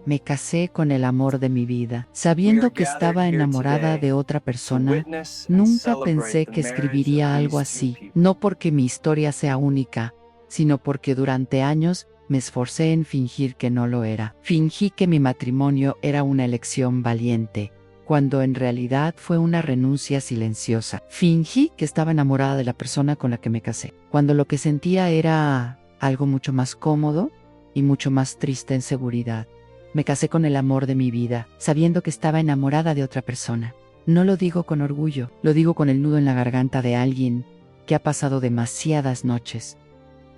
Me casé con el amor de mi vida, sabiendo que estaba enamorada de otra persona. Nunca pensé que escribiría algo así, no porque mi historia sea única, sino porque durante años me esforcé en fingir que no lo era. Fingí que mi matrimonio era una elección valiente, cuando en realidad fue una renuncia silenciosa. Fingí que estaba enamorada de la persona con la que me casé, cuando lo que sentía era algo mucho más cómodo y mucho más triste en seguridad. Me casé con el amor de mi vida, sabiendo que estaba enamorada de otra persona. No lo digo con orgullo, lo digo con el nudo en la garganta de alguien que ha pasado demasiadas noches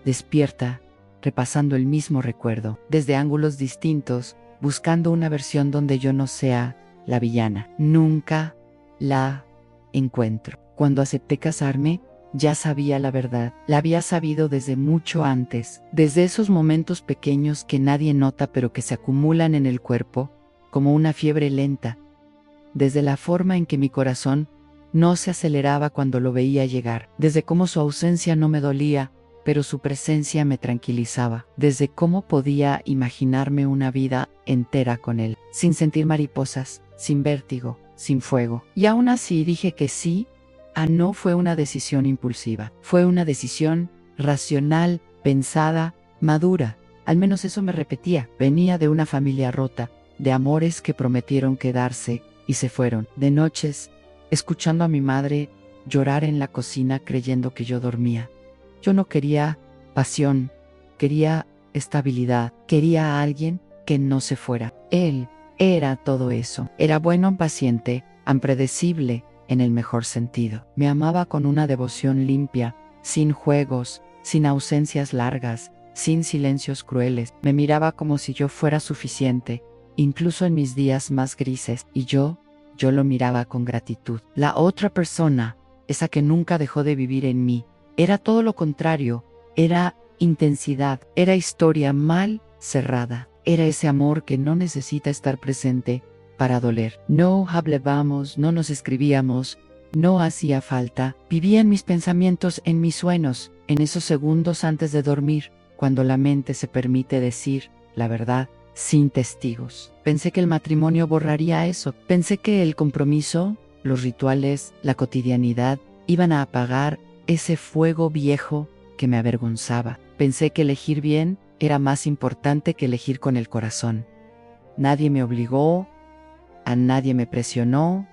despierta, repasando el mismo recuerdo, desde ángulos distintos, buscando una versión donde yo no sea la villana. Nunca la encuentro. Cuando acepté casarme, ya sabía la verdad. La había sabido desde mucho antes, desde esos momentos pequeños que nadie nota pero que se acumulan en el cuerpo, como una fiebre lenta, desde la forma en que mi corazón no se aceleraba cuando lo veía llegar, desde cómo su ausencia no me dolía, pero su presencia me tranquilizaba, desde cómo podía imaginarme una vida entera con él, sin sentir mariposas, sin vértigo, sin fuego. Y aún así dije que sí, no fue una decisión impulsiva, fue una decisión racional, pensada, madura. Al menos eso me repetía. Venía de una familia rota, de amores que prometieron quedarse y se fueron, de noches, escuchando a mi madre llorar en la cocina creyendo que yo dormía. Yo no quería pasión, quería estabilidad, quería a alguien que no se fuera. Él era todo eso. Era bueno, paciente, impredecible, en el mejor sentido. Me amaba con una devoción limpia, sin juegos, sin ausencias largas, sin silencios crueles. Me miraba como si yo fuera suficiente, incluso en mis días más grises, y yo lo miraba con gratitud. La otra persona, esa que nunca dejó de vivir en mí, era todo lo contrario, era intensidad, era historia mal cerrada, era ese amor que no necesita estar presente para doler. No hablábamos, no nos escribíamos, no hacía falta, vivía en mis pensamientos, en mis sueños, en esos segundos antes de dormir, cuando la mente se permite decir la verdad sin testigos. Pensé que el matrimonio borraría eso, pensé que el compromiso, los rituales, la cotidianidad iban a apagar ese fuego viejo que me avergonzaba. Pensé que elegir bien era más importante que elegir con el corazón. Nadie me obligó, a nadie me presionó,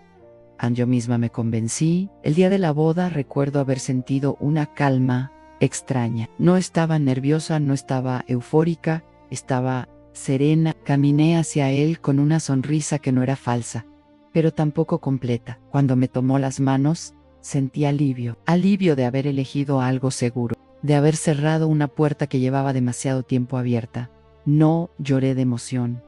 yo misma me convencí. El día de la boda recuerdo haber sentido una calma extraña. No estaba nerviosa, no estaba eufórica, estaba serena. Caminé hacia él con una sonrisa que no era falsa, pero tampoco completa. Cuando me tomó las manos, sentí alivio de haber elegido algo seguro, de haber cerrado una puerta que llevaba demasiado tiempo abierta. No lloré de emoción,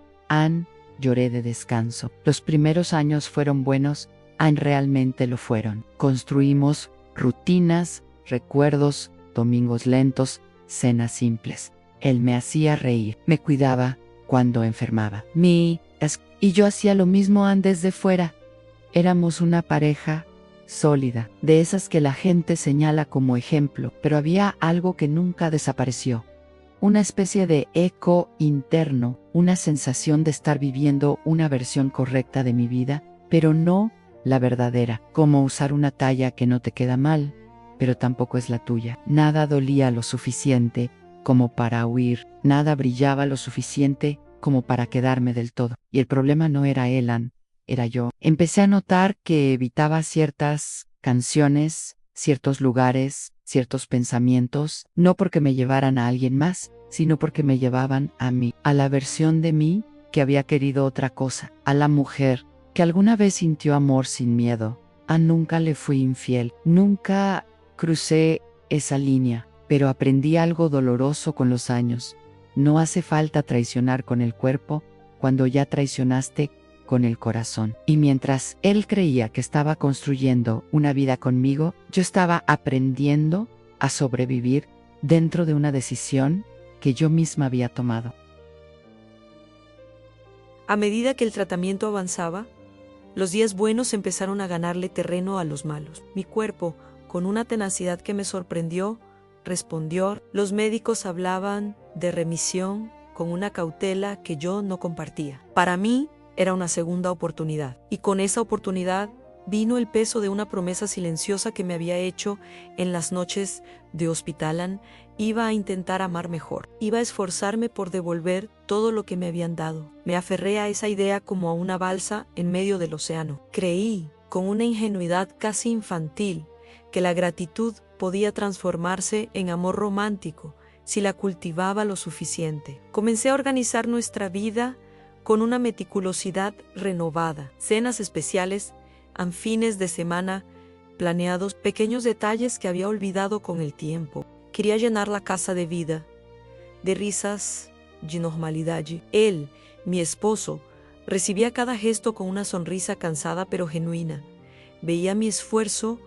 lloré de descanso. Los primeros años fueron buenos, realmente lo fueron. Construimos rutinas, recuerdos, domingos lentos, cenas simples. Él me hacía reír, me cuidaba cuando enfermaba. Y yo hacía lo mismo desde fuera. Éramos una pareja sólida, de esas que la gente señala como ejemplo, pero había algo que nunca desapareció. Una especie de eco interno, una sensación de estar viviendo una versión correcta de mi vida, pero no la verdadera. Como usar una talla que no te queda mal, pero tampoco es la tuya. Nada dolía lo suficiente como para huir, nada brillaba lo suficiente como para quedarme del todo. Y el problema no era Elan, era yo. Empecé a notar que evitaba ciertas canciones, ciertos lugares, ciertos pensamientos, no porque me llevaran a alguien más, sino porque me llevaban a mí, a la versión de mí que había querido otra cosa, a la mujer que alguna vez sintió amor sin miedo. Nunca le fui infiel, nunca crucé esa línea, pero aprendí algo doloroso con los años. No hace falta traicionar con el cuerpo cuando ya traicionaste con el corazón. Y mientras él creía que estaba construyendo una vida conmigo, yo estaba aprendiendo a sobrevivir dentro de una decisión que yo misma había tomado. A medida que el tratamiento avanzaba, los días buenos empezaron a ganarle terreno a los malos. Mi cuerpo, con una tenacidad que me sorprendió, respondió. Los médicos hablaban de remisión con una cautela que yo no compartía. Para mí era una segunda oportunidad, y con esa oportunidad vino el peso de una promesa silenciosa que me había hecho en las noches de Hospitalan. Iba a intentar amar mejor, iba a esforzarme por devolver todo lo que me habían dado. Me aferré a esa idea como a una balsa en medio del océano. Creí, con una ingenuidad casi infantil, que la gratitud podía transformarse en amor romántico si la cultivaba lo suficiente. Comencé a organizar nuestra vida con una meticulosidad renovada, cenas especiales, fines de semana planeados, pequeños detalles que había olvidado con el tiempo. Quería llenar la casa de vida, de risas, de normalidad. Él, mi esposo, recibía cada gesto con una sonrisa cansada pero genuina. Veía mi esfuerzo,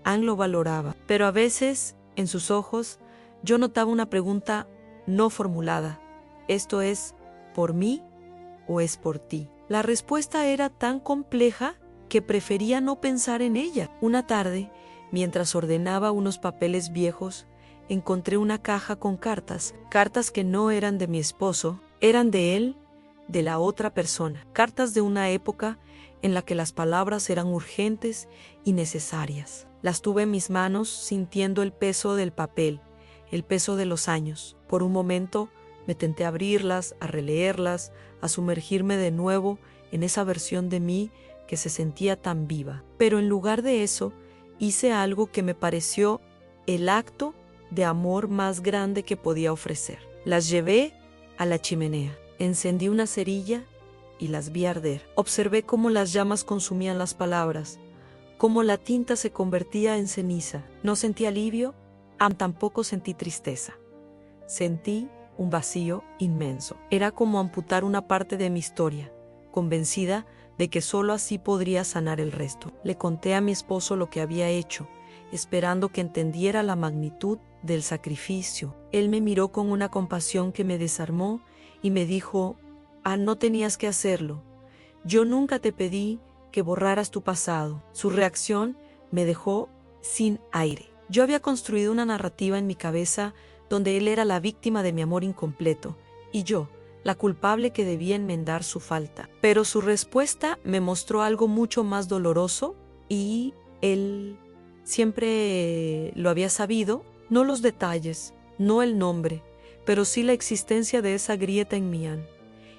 lo valoraba, pero a veces, en sus ojos, yo notaba una pregunta no formulada. ¿Esto es por mí o es por ti? La respuesta era tan compleja que prefería no pensar en ella. Una tarde, mientras ordenaba unos papeles viejos, encontré una caja con cartas que no eran de mi esposo, eran de él, de la otra persona. Cartas de una época en la que las palabras eran urgentes y necesarias. Las tuve en mis manos sintiendo el peso del papel, el peso de los años. Por un momento me tenté a abrirlas, a releerlas, a sumergirme de nuevo en esa versión de mí que se sentía tan viva. Pero en lugar de eso, hice algo que me pareció el acto de amor más grande que podía ofrecer. Las llevé a la chimenea, encendí una cerilla y las vi arder. Observé cómo las llamas consumían las palabras, cómo la tinta se convertía en ceniza. No sentí alivio, tampoco sentí tristeza. Sentí un vacío inmenso. Era como amputar una parte de mi historia, convencida de que solo así podría sanar el resto. Le conté a mi esposo lo que había hecho, esperando que entendiera la magnitud del sacrificio. Él me miró con una compasión que me desarmó y me dijo: no tenías que hacerlo. Yo nunca te pedí que borraras tu pasado. Su reacción me dejó sin aire. Yo había construido una narrativa en mi cabeza donde él era la víctima de mi amor incompleto y yo, la culpable que debía enmendar su falta. Pero su respuesta me mostró algo mucho más doloroso y él siempre lo había sabido, no los detalles, no el nombre, pero sí la existencia de esa grieta en mí.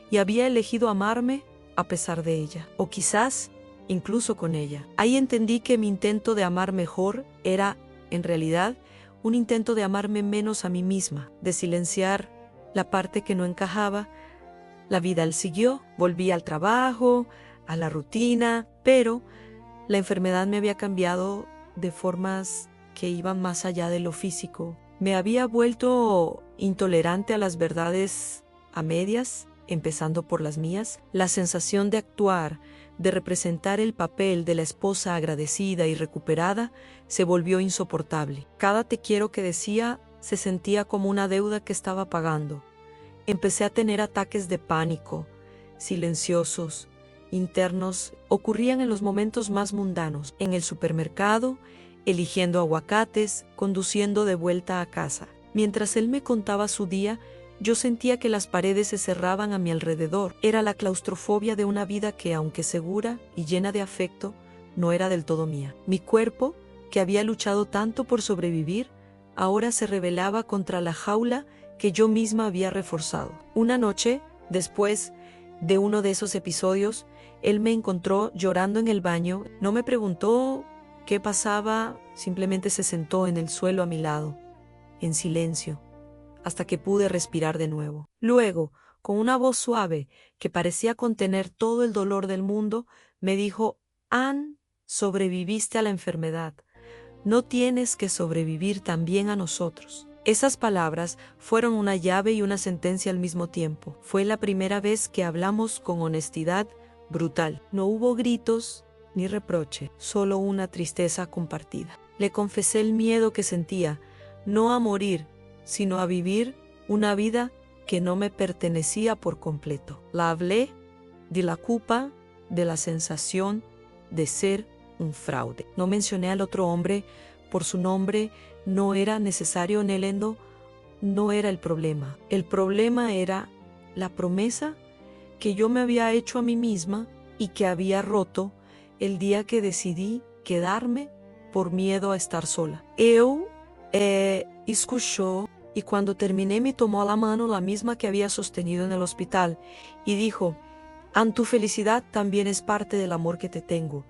Y había elegido amarme a pesar de ella, o quizás incluso con ella. Ahí entendí que mi intento de amar mejor era, en realidad, un intento de amarme menos a mí misma, de silenciar la parte que no encajaba. La vida siguió, volví al trabajo, a la rutina, pero la enfermedad me había cambiado de formas que iban más allá de lo físico. Me había vuelto intolerante a las verdades a medias, empezando por las mías. La sensación de actuar, de representar el papel de la esposa agradecida y recuperada, se volvió insoportable. Cada te quiero que decía se sentía como una deuda que estaba pagando. Empecé a tener ataques de pánico, silenciosos, internos. Ocurrían en los momentos más mundanos, en el supermercado, eligiendo aguacates, conduciendo de vuelta a casa. Mientras él me contaba su día, yo sentía que las paredes se cerraban a mi alrededor. Era la claustrofobia de una vida que, aunque segura y llena de afecto, no era del todo mía. Mi cuerpo, que había luchado tanto por sobrevivir, ahora se rebelaba contra la jaula que yo misma había reforzado. Una noche, después de uno de esos episodios, él me encontró llorando en el baño. No me preguntó qué pasaba, simplemente se sentó en el suelo a mi lado, en silencio, hasta que pude respirar de nuevo. Luego, con una voz suave que parecía contener todo el dolor del mundo, me dijo: Anne, sobreviviste a la enfermedad. No tienes que sobrevivir también a nosotros. Esas palabras fueron una llave y una sentencia al mismo tiempo. Fue la primera vez que hablamos con honestidad brutal. No hubo gritos ni reproche, solo una tristeza compartida. Le confesé el miedo que sentía, no a morir, sino a vivir una vida que no me pertenecía por completo. La hablé de la culpa, de la sensación de ser un fraude. No mencioné al otro hombre por su nombre, no era necesario. Nelendo no era el problema. El problema era la promesa que yo me había hecho a mí misma y que había roto el día que decidí quedarme por miedo a estar sola. Eu escuchó y cuando terminé me tomó la mano, la misma que había sostenido en el hospital, y dijo: tu felicidad también es parte del amor que te tengo,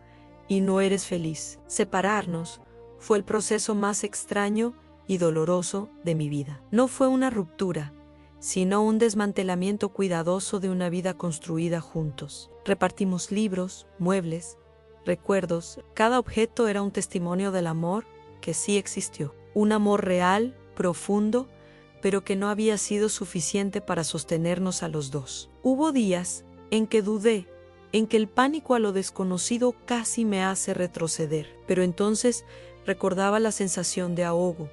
y no eres feliz. Separarnos fue el proceso más extraño y doloroso de mi vida. No fue una ruptura, sino un desmantelamiento cuidadoso de una vida construida juntos. Repartimos libros, muebles, recuerdos. Cada objeto era un testimonio del amor que sí existió. Un amor real, profundo, pero que no había sido suficiente para sostenernos a los dos. Hubo días en que dudé, en que el pánico a lo desconocido casi me hace retroceder, pero entonces recordaba la sensación de ahogo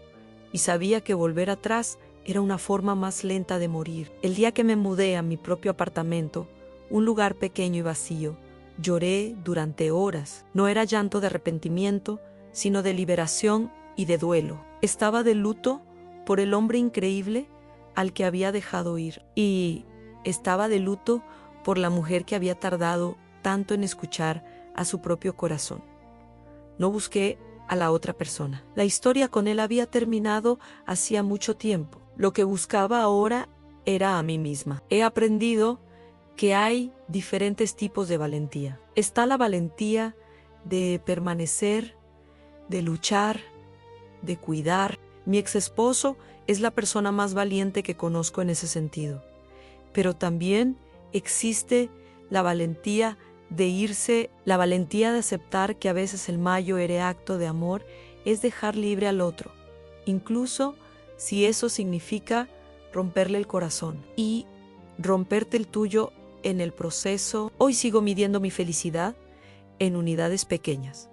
y sabía que volver atrás era una forma más lenta de morir. El día que me mudé a mi propio apartamento, un lugar pequeño y vacío, lloré durante horas. No era llanto de arrepentimiento, sino de liberación y de duelo. Estaba de luto por el hombre increíble al que había dejado ir, y estaba de luto por la mujer que había tardado tanto en escuchar a su propio corazón. No busqué a la otra persona. La historia con él había terminado hacía mucho tiempo. Lo que buscaba ahora era a mí misma. He aprendido que hay diferentes tipos de valentía. Está la valentía de permanecer, de luchar, de cuidar. Mi ex esposo es la persona más valiente que conozco en ese sentido. Pero también existe la valentía de irse, la valentía de aceptar que a veces el mayor acto de amor es dejar libre al otro, incluso si eso significa romperle el corazón y romperte el tuyo en el proceso. Hoy sigo midiendo mi felicidad en unidades pequeñas,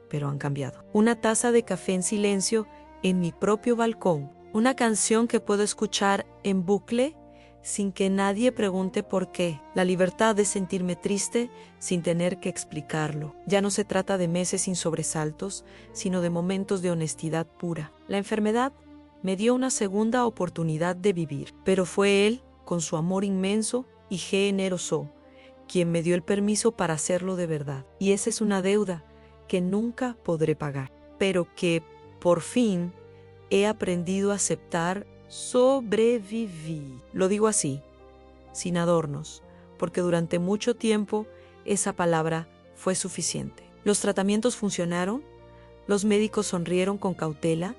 pero han cambiado. Una taza de café en silencio en mi propio balcón, una canción que puedo escuchar en bucle sin que nadie pregunte por qué. La libertad de sentirme triste sin tener que explicarlo. Ya no se trata de meses sin sobresaltos, sino de momentos de honestidad pura. La enfermedad me dio una segunda oportunidad de vivir, pero fue él, con su amor inmenso y generoso, quien me dio el permiso para hacerlo de verdad. Y esa es una deuda que nunca podré pagar, pero que, por fin, he aprendido a aceptar. Sobreviví. Lo digo así, sin adornos, porque durante mucho tiempo esa palabra fue suficiente. Los tratamientos funcionaron, los médicos sonrieron con cautela,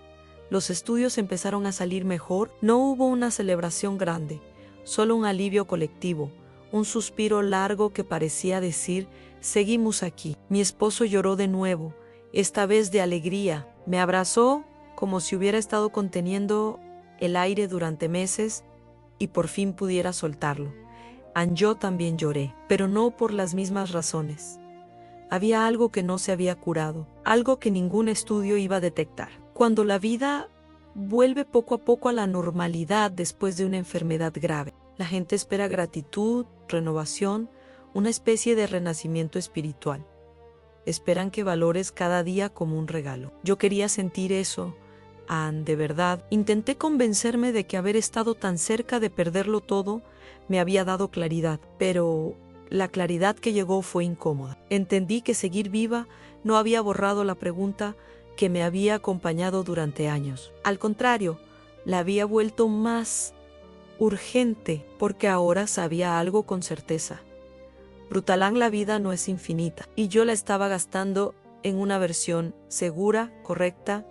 los estudios empezaron a salir mejor. No hubo una celebración grande, solo un alivio colectivo, un suspiro largo que parecía decir: seguimos aquí. Mi esposo lloró de nuevo, esta vez de alegría. Me abrazó como si hubiera estado conteniendo el aire durante meses y por fin pudiera soltarlo. Yo también lloré, pero no por las mismas razones. Había algo que no se había curado, algo que ningún estudio iba a detectar. Cuando la vida vuelve poco a poco a la normalidad después de una enfermedad grave, la gente espera gratitud, renovación, una especie de renacimiento espiritual. Esperan que valores cada día como un regalo. Yo quería sentir eso. De verdad, intenté convencerme de que haber estado tan cerca de perderlo todo me había dado claridad, pero la claridad que llegó fue incómoda. Entendí que seguir viva no había borrado la pregunta que me había acompañado durante años. Al contrario, la había vuelto más urgente, porque ahora sabía algo con certeza. Brutalán, la vida no es infinita, y yo la estaba gastando en una versión segura, correcta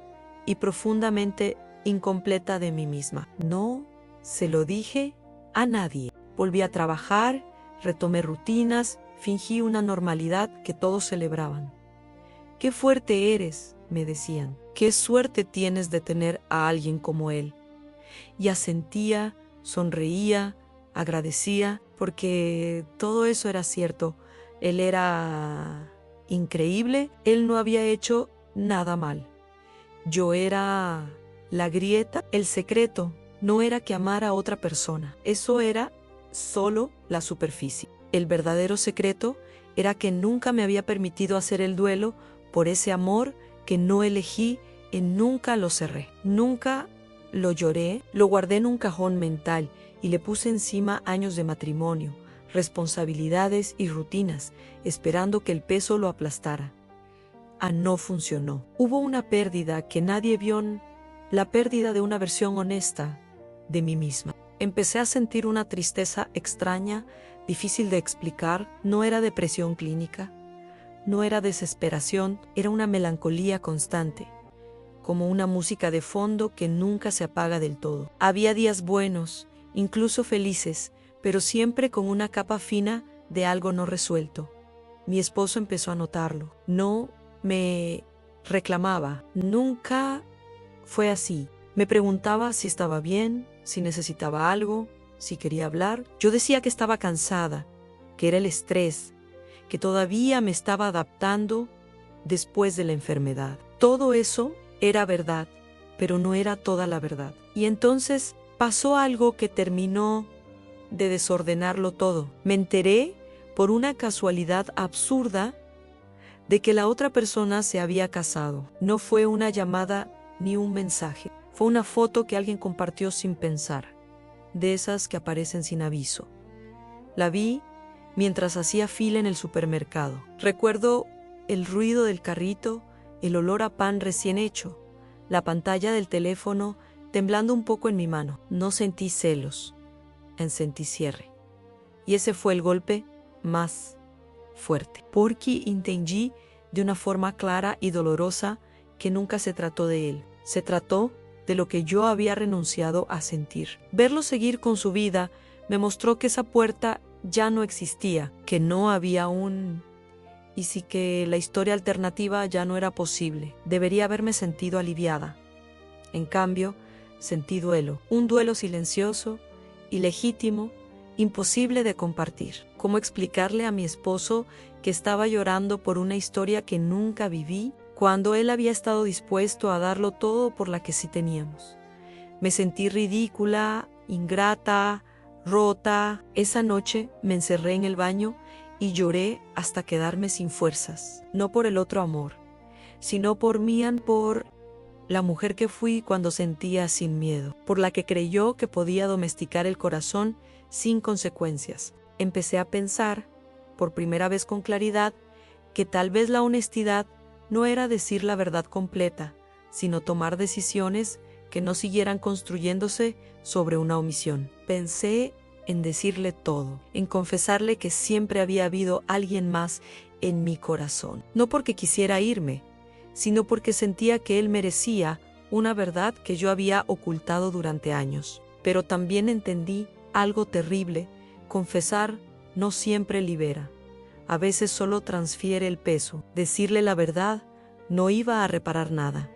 y profundamente incompleta de mí misma. No se lo dije a nadie. Volví a trabajar, retomé rutinas, fingí una normalidad que todos celebraban. «Qué fuerte eres», me decían. «Qué suerte tienes de tener a alguien como él». Y asentía, sonreía, agradecía, porque todo eso era cierto. Él era increíble, él no había hecho nada mal. Yo era la grieta, el secreto. No era que amara a otra persona. Eso era solo la superficie. El verdadero secreto era que nunca me había permitido hacer el duelo por ese amor que no elegí y nunca lo cerré. Nunca lo lloré, lo guardé en un cajón mental y le puse encima años de matrimonio, responsabilidades y rutinas, esperando que el peso lo aplastara. No funcionó. Hubo una pérdida que nadie vio, la pérdida de una versión honesta de mí misma. Empecé a sentir una tristeza extraña, difícil de explicar. No era depresión clínica, no era desesperación, era una melancolía constante, como una música de fondo que nunca se apaga del todo. Había días buenos, incluso felices, pero siempre con una capa fina de algo no resuelto. Mi esposo empezó a notarlo. No me reclamaba, nunca fue así. Me preguntaba si estaba bien, si necesitaba algo, si quería hablar. Yo decía que estaba cansada, que era el estrés, que todavía me estaba adaptando después de la enfermedad. Todo eso era verdad, pero no era toda la verdad. Y entonces pasó algo que terminó de desordenarlo todo. Me enteré, por una casualidad absurda, de que la otra persona se había casado. No fue una llamada ni un mensaje. Fue una foto que alguien compartió sin pensar, de esas que aparecen sin aviso. La vi mientras hacía fila en el supermercado. Recuerdo el ruido del carrito, el olor a pan recién hecho, la pantalla del teléfono temblando un poco en mi mano. No sentí celos, sentí cierre. Y ese fue el golpe más fuerte, porque entendí de una forma clara y dolorosa que nunca se trató de él. Se trató de lo que yo había renunciado a sentir. Verlo seguir con su vida me mostró que esa puerta ya no existía, que no había y sí que la historia alternativa ya no era posible. Debería haberme sentido aliviada. En cambio, sentí duelo, un duelo silencioso, ilegítimo, imposible de compartir. ¿Cómo explicarle a mi esposo que estaba llorando por una historia que nunca viví, cuando él había estado dispuesto a darlo todo por la que sí teníamos? Me sentí ridícula, ingrata, rota. Esa noche me encerré en el baño y lloré hasta quedarme sin fuerzas. No por el otro amor, sino por mí, por la mujer que fui cuando sentía sin miedo, por la que creyó que podía domesticar el corazón sin consecuencias. Empecé a pensar, por primera vez con claridad, que tal vez la honestidad no era decir la verdad completa, sino tomar decisiones que no siguieran construyéndose sobre una omisión. Pensé en decirle todo, en confesarle que siempre había habido alguien más en mi corazón. No porque quisiera irme, sino porque sentía que él merecía una verdad que yo había ocultado durante años. Pero también entendí algo terrible: confesar no siempre libera. A veces solo transfiere el peso. Decirle la verdad no iba a reparar nada,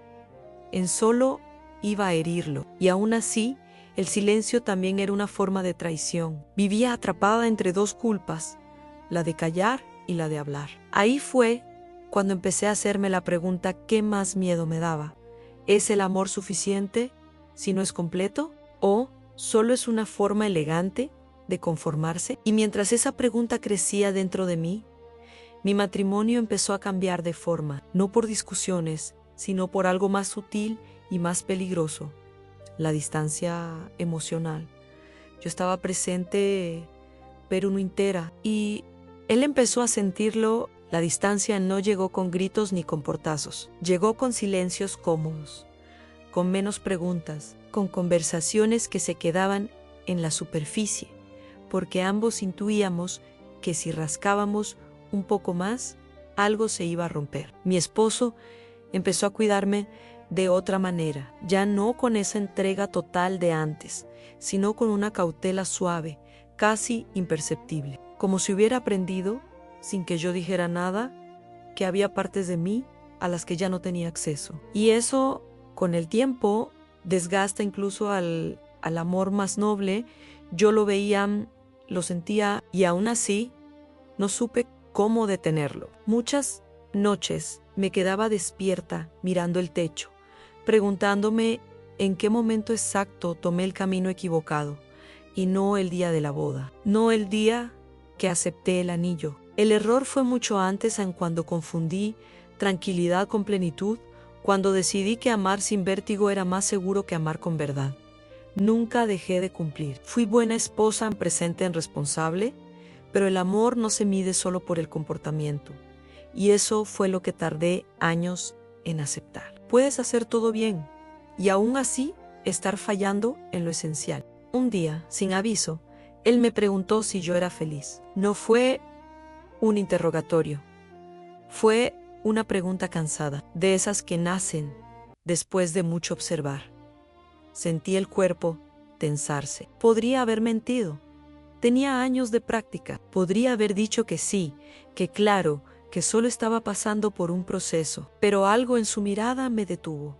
solo iba a herirlo. Y aún así, el silencio también era una forma de traición. Vivía atrapada entre dos culpas, la de callar y la de hablar. Ahí fue cuando empecé a hacerme la pregunta: ¿qué más miedo me daba? ¿Es el amor suficiente si no es completo? ¿O solo es una forma elegante de conformarse? Y mientras esa pregunta crecía dentro de mí, mi matrimonio empezó a cambiar de forma, no por discusiones, sino por algo más sutil y más peligroso: la distancia emocional. Yo estaba presente, pero no entera, y él empezó a sentirlo. La distancia no llegó con gritos ni con portazos, llegó con silencios cómodos, con menos preguntas, con conversaciones que se quedaban en la superficie, porque ambos intuíamos que si rascábamos un poco más, algo se iba a romper. Mi esposo empezó a cuidarme de otra manera, ya no con esa entrega total de antes, sino con una cautela suave, casi imperceptible, como si hubiera aprendido, sin que yo dijera nada, que había partes de mí a las que ya no tenía acceso. Y eso, con el tiempo, desgasta incluso al amor más noble. Yo lo veía, lo sentía, y aún así no supe cómo detenerlo. Muchas noches me quedaba despierta mirando el techo, preguntándome en qué momento exacto tomé el camino equivocado, y no el día de la boda, no el día que acepté el anillo. El error fue mucho antes, en cuando confundí tranquilidad con plenitud, cuando decidí que amar sin vértigo era más seguro que amar con verdad. Nunca dejé de cumplir. Fui buena esposa, presente y responsable, pero el amor no se mide solo por el comportamiento. Y eso fue lo que tardé años en aceptar. Puedes hacer todo bien y aún así estar fallando en lo esencial. Un día, sin aviso, él me preguntó si yo era feliz. No fue un interrogatorio. Fue una pregunta cansada, de esas que nacen después de mucho observar. Sentí el cuerpo tensarse. Podría haber mentido. Tenía años de práctica. Podría haber dicho que sí, que claro, que solo estaba pasando por un proceso. Pero algo en su mirada me detuvo.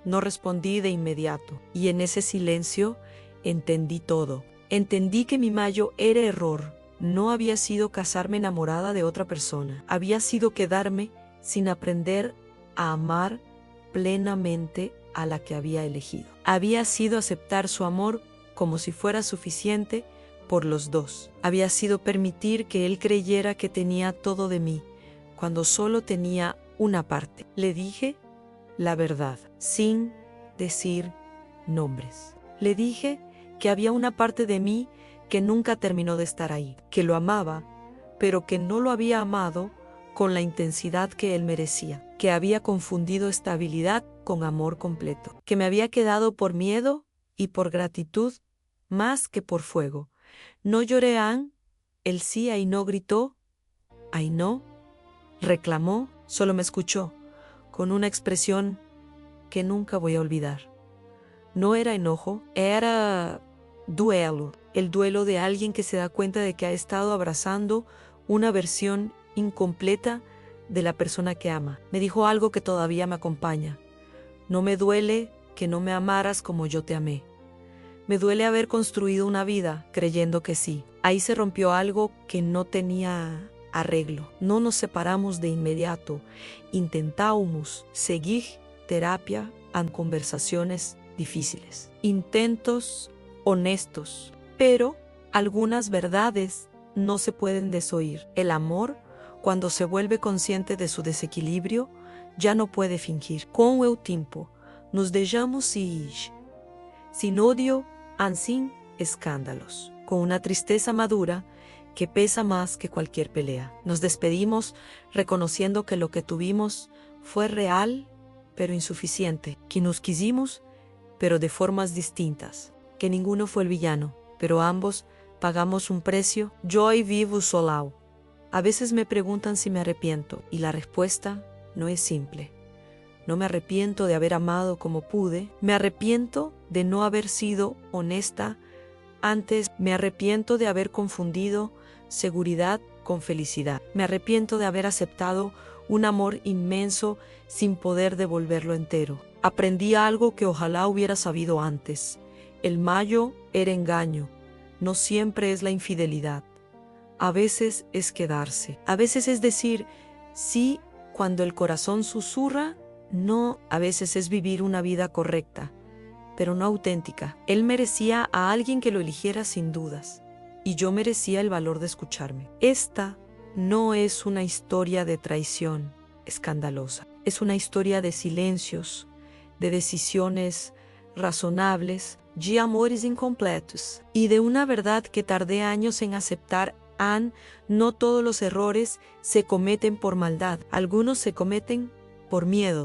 No respondí de inmediato. Y en ese silencio entendí todo. Entendí que mi mayor era error. No había sido casarme enamorada de otra persona. Había sido quedarme sin aprender a amar plenamente a la que había elegido. Había sido aceptar su amor como si fuera suficiente por los dos. Había sido permitir que él creyera que tenía todo de mí, cuando solo tenía una parte. Le dije la verdad, sin decir nombres. Le dije que había una parte de mí que nunca terminó de estar ahí, que lo amaba, pero que no lo había amado con la intensidad que él merecía, que había confundido estabilidad con amor completo, que me había quedado por miedo y por gratitud más que por fuego. No lloré él sí, ahí no gritó, ahí no, reclamó, solo me escuchó, con una expresión que nunca voy a olvidar. No era enojo, era duelo, el duelo de alguien que se da cuenta de que ha estado abrazando una versión incompleta de la persona que ama. Me dijo algo que todavía me acompaña. No me duele que no me amaras como yo te amé. Me duele haber construido una vida creyendo que sí. Ahí se rompió algo que no tenía arreglo. No nos separamos de inmediato. Intentamos seguir terapia en conversaciones difíciles. Intentos honestos. Pero algunas verdades no se pueden desoír. El amor, cuando se vuelve consciente de su desequilibrio, ya no puede fingir. Com el tiempo, nos dejamos ir, sin odio, sin escándalos, con una tristeza madura que pesa más que cualquier pelea. Nos despedimos reconociendo que lo que tuvimos fue real, pero insuficiente, que nos quisimos, pero de formas distintas, que ninguno fue el villano, pero ambos pagamos un precio. Yo hoy vivo solao. A veces me preguntan si me arrepiento, y la respuesta no es simple. No me arrepiento de haber amado como pude, me arrepiento de no haber sido honesta antes, me arrepiento de haber confundido seguridad con felicidad, me arrepiento de haber aceptado un amor inmenso sin poder devolverlo entero. Aprendí algo que ojalá hubiera sabido antes. El mayo era engaño, no siempre es la infidelidad. A veces es quedarse, a veces es decir sí cuando el corazón susurra, no, a veces es vivir una vida correcta, pero no auténtica. Él merecía a alguien que lo eligiera sin dudas, y yo merecía el valor de escucharme. Esta no es una historia de traición escandalosa, es una historia de silencios, de decisiones razonables, de amores incompletos, y de una verdad que tardé años en aceptar. No todos los errores se cometen por maldad, algunos se cometen por miedo.